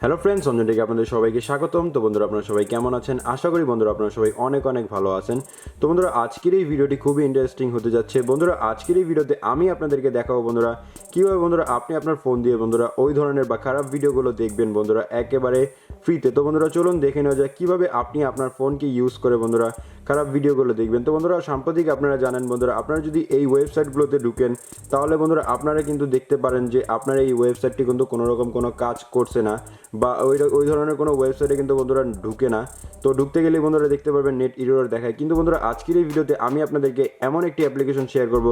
Hello friends, AnjonTecH আপনাদের সবাইকে স্বাগতম। তো বন্ধুরা, আপনারা সবাই কেমন আছেন? আশা করি বন্ধুরা আপনারা সবাই অনেক অনেক ভালো আছেন। তো বন্ধুরা, আজকের এই ভিডিওটি খুবই ইন্টারেস্টিং হতে যাচ্ছে। বন্ধুরা, আজকের এই ভিডিওতে আমি আপনাদেরকে দেখাবো বন্ধুরা কীভাবে বন্ধুরা আপনি আপনার ফোন দিয়ে বন্ধুরা ওই ধরনের বা খারাপ ভিডিওগুলো দেখবেন বন্ধুরা একেবারে ফ্রিতে। তো বন্ধুরা চলুন দেখে নেওয়া যায় কীভাবে আপনি আপনার ফোনকে ইউজ করে বন্ধুরা খারাপ ভিডিওগুলো দেখবেন। তো বন্ধুরা, সাম্প্রতিক আপনারা জানেন বন্ধুরা, আপনারা যদি এই ওয়েবসাইটগুলোতে ঢুকেন তাহলে বন্ধুরা আপনারা কিন্তু দেখতে পারেন যে আপনার এই ওয়েবসাইটটি কিন্তু কোনো রকম কোনো কাজ করছে না বা ওই ধরনের কোনো ওয়েবসাইটে কিন্তু বন্ধুরা ঢুকে না। তো ঢুকতে গেলে বন্ধুরা দেখতে পারবেন নেট এরর দেখায়। কিন্তু বন্ধুরা আজকের এই ভিডিওতে আমি আপনাদেরকে এমন একটি অ্যাপ্লিকেশন শেয়ার করব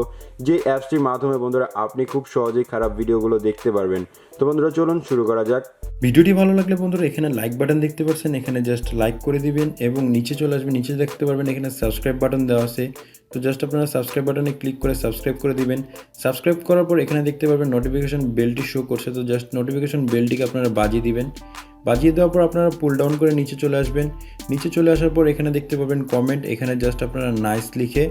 যে অ্যাপসটির মাধ্যমে বন্ধুরা আপনি খুব সহজেই খারাপ ভিডিওগুলো দেখতে পারবেন। তো বন্ধুরা চলুন শুরু করা যাক। ভিডিওটি ভালো লাগলে বন্ধুরা এখানে লাইক বাটন দেখতে পাচ্ছেন, এখানে জাস্ট লাইক করে দিবেন এবং নিচে চলে আসবেন, নিচে দেখতে পারবেন এখানে সাবস্ক্রাইব বাটন দেওয়া আছে। তো জাস্ট আপনারা সাবস্ক্রাইব বাটনে ক্লিক করে সাবস্ক্রাইব করে দিবেন। সাবস্ক্রাইব করার পর এখানে দেখতে পারবেন নোটিফিকেশন বেলটি শো করছে। তো জাস্ট নোটিফিকেশন বেলটিকে আপনারা বাজিয়ে দিবেন। বাজিয়ে দেওয়ার পর আপনারা পুল ডাউন করে নিচে চলে আসবেন। নিচে চলে আসার পর এখানে দেখতে পাবেন কমেন্ট, এখানে জাস্ট আপনারা নাইস লিখে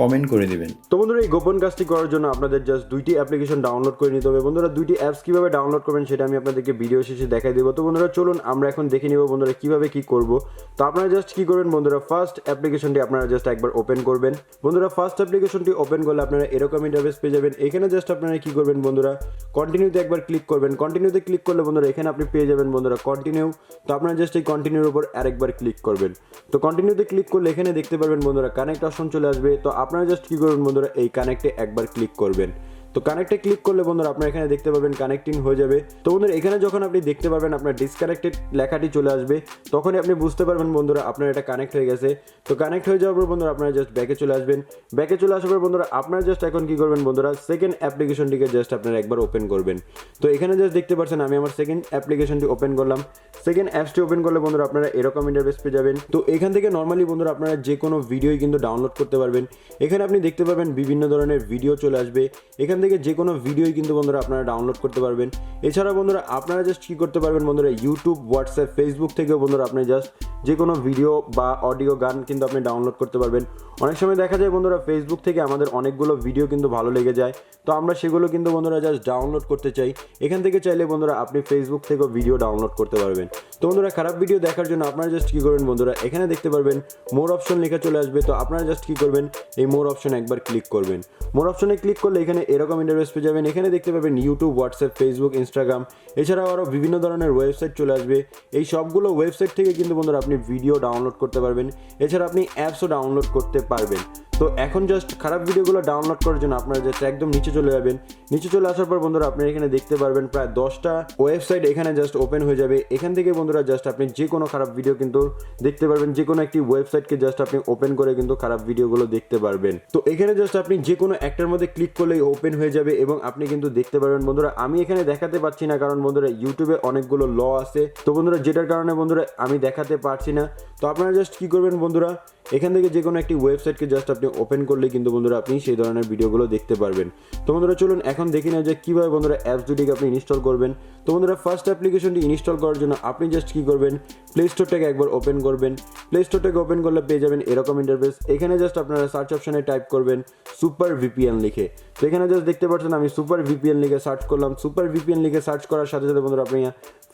কমেন্ট করে দিবেন। তো বন্ধুরা, এই গোপন কাজটি করার জন্য আপনাদের জাস্ট দুইটি অ্যাপ্লিকেশন ডাউনলোড করে নিতে হবে। বন্ধুরা, দুইটি অ্যাপস কীভাবে ডাউনলোড করবেন সেটা আমি আপনাদেরকে ভিডিও শেষে দেখাই দেবো। তো বন্ধুরা চলুন আমরা এখন দেখে নিব বন্ধুরা কীভাবে কী করব। তো আপনারা জাস্ট কী করবেন বন্ধুরা, ফার্স্ট অ্যাপ্লিকেশনটি আপনারা জাস্ট একবার ওপেন করবেন। বন্ধুরা ফার্স্ট অ্যাপ্লিকেশনটি ওপেন করলে আপনারা এরকম ইন্টারফেস পেয়ে যাবেন। এখানে জাস্ট আপনারা কী করবেন বন্ধুরা, কন্টিনিউতে একবার ক্লিক করবেন। কন্টিনিউতে ক্লিক করলে বন্ধুরা এখানে আপনি পেয়ে যাবেন বন্ধুরা কন্টিনিউ। তো আপনারা জাস্ট এই কন্টিনিউর উপর আরেকবার ক্লিক করবেন। তো কন্টিনিউতে ক্লিক করলে এখানে দেখতে পারবেন বন্ধুরা কানেক্ট অপশন চলে আসবে। তো আপনারা জাস্ট কী করবেন বন্ধুরা, এই কানেক্টে একবার ক্লিক করবেন। তো কানেক্টে ক্লিক করলে বন্ধুরা আপনারা এখানে দেখতে পাবেন কানেক্টিং হয়ে যাবে। তো বন্ধুরা এখানে যখন আপনি দেখতে পারবেন আপনার ডিসকানেক্টেড লেখাটি চলে আসবে, তখনই আপনি বুঝতে পারবেন বন্ধুরা আপনার এটা কানেক্ট হয়ে গেছে। তো কানেক্ট হয়ে যাওয়ার পর বন্ধুরা আপনারা জাস্ট ব্যাকে চলে আসবেন। ব্যাকে চলে আসার পর বন্ধুরা আপনারা জাস্ট এখন কি করবেন বন্ধুরা, সেকেন্ড অ্যাপ্লিকেশনটিকে জাস্ট আপনারা একবার ওপেন করবেন। তো এখানে জাস্ট দেখতে পাচ্ছেন আমি আমার সেকেন্ড অ্যাপ্লিকেশনটি ওপেন করলাম। সেকেন্ড অ্যাপসটি ওপেন করলে বন্ধুরা আপনারা এরকম ইন্টারফেস পেয়ে যাবেন। তো এখান থেকে নর্মালি বন্ধুরা আপনারা যে কোনো ভিডিওই কিন্তু ডাউনলোড করতে পারবেন। এখানে আপনি দেখতে পাবেন বিভিন্ন ধরনের ভিডিও চলে আসবে। এখান থেকে যে কোনো ভিডিওই কিন্তু বন্ধুরা আপনারা ডাউনলোড করতে পারবেন। এছাড়া বন্ধুরা আপনারা জাস্ট কী করতে পারবেন বন্ধুরা, ইউটিউব, হোয়াটসঅ্যাপ, ফেসবুক থেকেও বন্ধুরা আপনি জাস্ট যে কোনো ভিডিও বা অডিও গান কিন্তু আপনি ডাউনলোড করতে পারবেন। অনেক সময় দেখা যায় বন্ধুরা ফেসবুক থেকে আমাদের অনেকগুলো ভিডিও কিন্তু ভালো লেগে যায়, তো আমরা সেগুলো কিন্তু বন্ধুরা জাস্ট ডাউনলোড করতে চাই। এখান থেকে চাইলে বন্ধুরা আপনি ফেসবুক থেকেও ভিডিও ডাউনলোড করতে পারবেন। তো বন্ধুরা খারাপ ভিডিও দেখার জন্য আপনারা জাস্ট কী করবেন বন্ধুরা, এখানে দেখতে পারবেন মোর অপশন লেখা চলে আসবে। তো আপনারা জাস্ট কী করবেন, এই মোর অপশনে একবার ক্লিক করবেন। মোর অপশনে ক্লিক করলে এখানে এরকম ইন্টারফেস পেয়ে যাবেন। এখানে দেখতে পাবেন ইউটিউব, হোয়াটসঅ্যাপ, ফেসবুক, ইনস্টাগ্রাম, এছাড়াও আরও বিভিন্ন ধরনের ওয়েবসাইট চলে আসবে। এই সবগুলো ওয়েবসাইট থেকে কিন্তু বন্ধুরা আপনি ভিডিও ডাউনলোড করতে পারবেন। এছাড়া আপনি অ্যাপসও ডাউনলোড করতে পারবেন। তো এখন জাস্ট খারাপ ভিডিওগুলো ডাউনলোড করার জন্য আপনারা জাস্ট একদম নিচে চলে যাবেন। নিচে চলে আসার পর বন্ধুরা আপনি এখানে দেখতে পারবেন প্রায় 10টা ওয়েবসাইট এখানে জাস্ট ওপেন হয়ে যাবে। এখান থেকে বন্ধুরা জাস্ট আপনি যে কোনো খারাপ ভিডিও কিন্তু দেখতে পারবেন। যে কোনো একটি ওয়েবসাইটকে জাস্ট আপনি ওপেন করে কিন্তু খারাপ ভিডিওগুলো দেখতে পারবেন। তো এখানে জাস্ট আপনি যে কোনো একটার মধ্যে ক্লিক করলেই ওপেন হয়ে যাবে এবং আপনি কিন্তু দেখতে পারবেন বন্ধুরা। আমি এখানে দেখাতে পারছি না কারণ বন্ধুরা ইউটিউবে অনেকগুলো ল আছে, তো বন্ধুরা যেটার কারণে বন্ধুরা আমি দেখাতে পারছি না। তো আপনারা জাস্ট কী করবেন বন্ধুরা, এখান থেকে যে কোনো একটি ওয়েবসাইটকে জাস্ট আপনি ওপেন করলে কিন্তু বন্ধুরা আপনি সেই ধরনের ভিডিওগুলো দেখতে পারবেন। তো বন্ধুরা চলুন এখন দেখে নেওয়া যায় কীভাবে বন্ধুরা অ্যাপস দুটিকে আপনি ইনস্টল করবেন। তো বন্ধুরা ফার্স্ট অ্যাপ্লিকেশনটি ইনস্টল করার জন্য আপনি জাস্ট কী করবেন, প্লে স্টোরটাকে একবার ওপেন করবেন। প্লে স্টোরটাকে ওপেন করলে পেয়ে যাবেন এরকম ইন্টারফেস। এখানে জাস্ট আপনারা সার্চ অপশনে টাইপ করবেন সুপার ভিপিএন লিখে। তো এখানে জাস্ট দেখতে পাচ্ছেন আমি সুপার ভিপিএন লিখে সার্চ করলাম। সুপার ভিপিএন লিখে সার্চ করার সাথে সাথে বন্ধুরা আপনি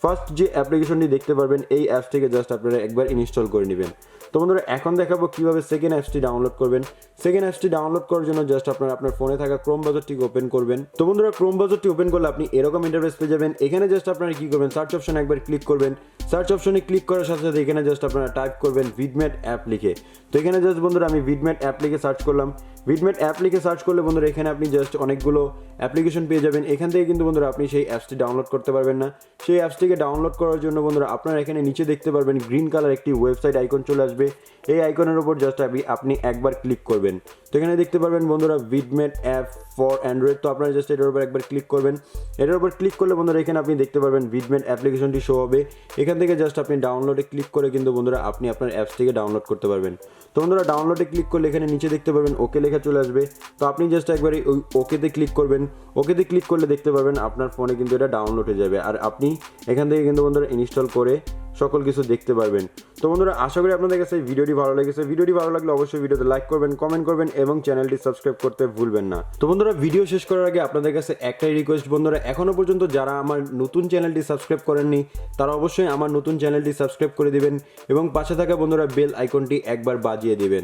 ফার্স্ট যে অ্যাপ্লিকেশনটি দেখতে পারবেন এই অ্যাপসটিকে জাস্ট আপনারা একবার ইনস্টল করে নেবেন। তো বন্ধুরা এখন দেখাবো কীভাবে সেকেন্ড অ্যাপসটি ডাউনলোড করবেন। সেকেন্ড অ্যাপসটি ডাউনলোড করার জন্য জাস্ট আপনারা আপনার ফোনে থাকা ক্রোম ব্রাউজারটিকে ওপেন করবেন। তো বন্ধুরা ক্রোম ব্রাউজারটি ওপেন করলে আপনি এরকম ইন্টারফেস পেয়ে যাবেন। এখানে জাস্ট আপনারা কী করবেন, সার্চ অপশনে একবার ক্লিক করবেন। সার্চ অপশনে ক্লিক করার সাথে সাথে এখানে জাস্ট আপনারা টাইপ করবেন ভিডমেট অ্যাপ লিখে। তো এখানে জাস্ট বন্ধুরা আমি ভিডমেট অ্যাপ লিখে সার্চ করলাম। ভিডমেট অ্যাপ লিখে সার্চ করলে বন্ধুরা এখানে আপনি জাস্ট অনেকগুলো অ্যাপ্লিকেশন পেয়ে যাবেন। এখান থেকে কিন্তু বন্ধুরা আপনি সেই অ্যাপসটি ডাউনলোড করতে পারবেন না। সেই অ্যাপসটিকে ডাউনলোড করার জন্য বন্ধুরা আপনারা এখানে নিচে দেখতে পারবেন গ্রিন কালার একটি ওয়েবসাইট আইকন চলে আসবে। এই আইকনের উপর জাস্ট আপনি একবার ক্লিক করবেন। তো এখানে দেখতে পারবেন বন্ধুরা ভিডমেট অ্যাপ ফর অ্যান্ড্রয়েড। তো আপনারা জাস্ট এটার উপর একবার ক্লিক করবেন। এটার উপর ক্লিক করলে বন্ধুরা এখানে আপনি দেখতে পারবেন ভিডমেট অ্যাপ্লিকেশনটি শো হবে। এখান থেকে জাস্ট আপনি ডাউনলোডে ক্লিক করে কিন্তু বন্ধুরা আপনি আপনার অ্যাপসটিকে ডাউনলোড করতে পারবেন। তো বন্ধুরা ডাউনলোডে ক্লিক করলে এখানে নিচে দেখতে পারবেন ওকে লেখা চলে আসবে। তো আপনি জাস্ট একবার ওই ওকেতে ক্লিক করবেন। ওকেতে ক্লিক করলে দেখতে পারবেন আপনার ফোনে কিন্তু এটা ডাউনলোড হয়ে যাবে। আর আপনি এখান থেকে কিন্তু বন্ধুরা ইনস্টল করে সকল কিছু দেখতে পারবেন। তো বন্ধুরা আশা করি আপনাদের কাছে এই ভিডিওটি ভালো লেগেছে। ভিডিওটি ভালো লাগলে অবশ্যই ভিডিওতে লাইক করবেন, কমেন্ট করবেন এবং চ্যানেলটি সাবস্ক্রাইব করতে ভুলবেন না। তো বন্ধুরা ভিডিও শেষ করার আগে আপনাদের কাছে একটাই রিকোয়েস্ট, বন্ধুরা এখনো পর্যন্ত যারা আমার নতুন চ্যানেলটি সাবস্ক্রাইব করেননি তারা অবশ্যই আমার নতুন চ্যানেলটি সাবস্ক্রাইব করে দিবেন এবং পাশে থাকা বন্ধুরা বেল আইকনটি একবার বাজিয়ে দিবেন।